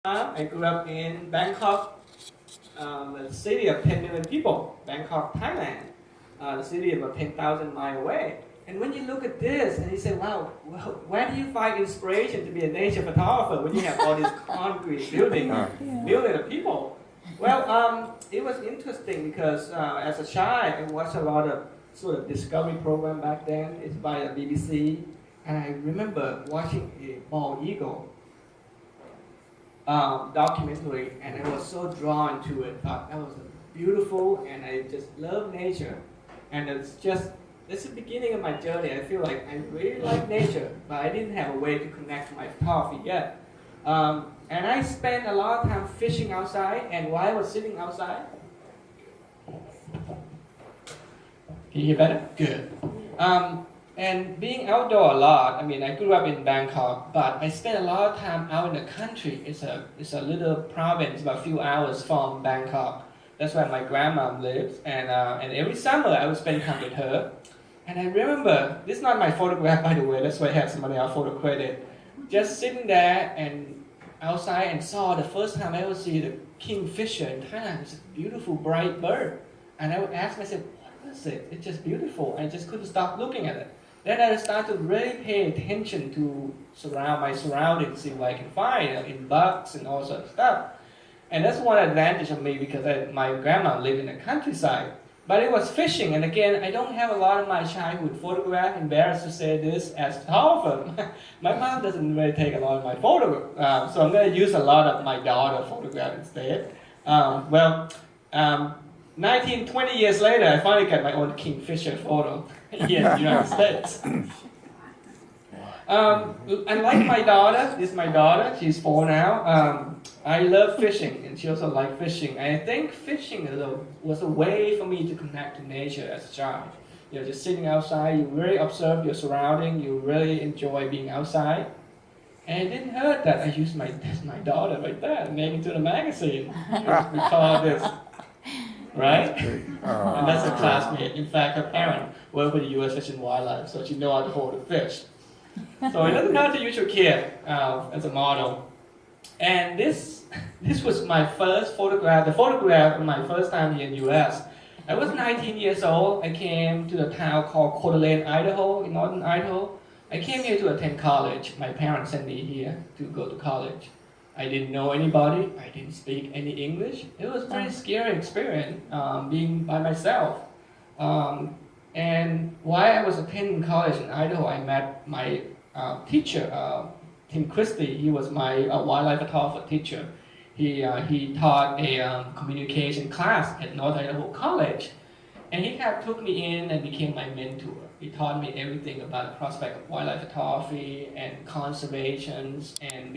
I grew up in Bangkok, a city of 10 million people, Bangkok, Thailand, the city about 10,000 miles away. And when you look at this and you say, wow, well, where do you find inspiration to be a nature photographer when you have all these concrete buildings, millions of people? Well, it was interesting because as a child, I watched a lot of sort of discovery program back then. It's by the BBC. And I remember watching a bald eagle documentary, and I was so drawn to it. Thought that was beautiful, and I just love nature. And it's the beginning of my journey. I feel like I really like nature, but I didn't have a way to connect to my photography yet. And I spent a lot of time fishing outside, and while I was sitting outside, can you hear better? Good. And being outdoor a lot, I mean, I grew up in Bangkok, but I spent a lot of time out in the country. It's a little province, about a few hours from Bangkok. That's where my grandma lives, and every summer I would spend time with her. And I remember, this is not my photograph, by the way, that's why I have somebody else photo credit. Just sitting there and outside and saw the first time I ever see the kingfisher in Thailand. It's a beautiful, bright bird. And I would ask myself, what is it? It's just beautiful. I just couldn't stop looking at it. Then I started to really pay attention to my surroundings, see what I can find in bugs and all sorts of stuff. And that's one advantage of me because my grandma lived in the countryside. But it was fishing, and again, I don't have a lot of my childhood photograph. Embarrassed to say this as a photographer. My mom doesn't really take a lot of my photographs, so I'm going to use a lot of my daughter photograph instead. 20 years later, I finally got my own kingfisher photo here in the United States. Unlike my daughter, this is my daughter, she's 4 now, I love fishing, and she also likes fishing. I think fishing was a way for me to connect to nature as a child. You know, just sitting outside, you really observe your surrounding, you really enjoy being outside. And it didn't hurt that I used my daughter right there, make it to the magazine. We call this, right? And that's a classmate. In fact, her parent worked with the U.S. Fish and Wildlife, so she knows how to hold a fish. So it doesn't hurt to use your kid as a model. And this was my first photograph, the photograph of my first time here in the U.S. I was 19 years old. I came to the town called Coeur d'Alene, Idaho, in northern Idaho. I came here to attend college. My parents sent me here to go to college. I didn't know anybody. I didn't speak any English. It was a pretty scary experience being by myself. And while I was attending college in Idaho, I met my teacher, Tim Christie. He was my wildlife photography teacher. He taught a communication class at North Idaho College. And he kind of took me in and became my mentor. He taught me everything about the prospect of wildlife photography and conservation and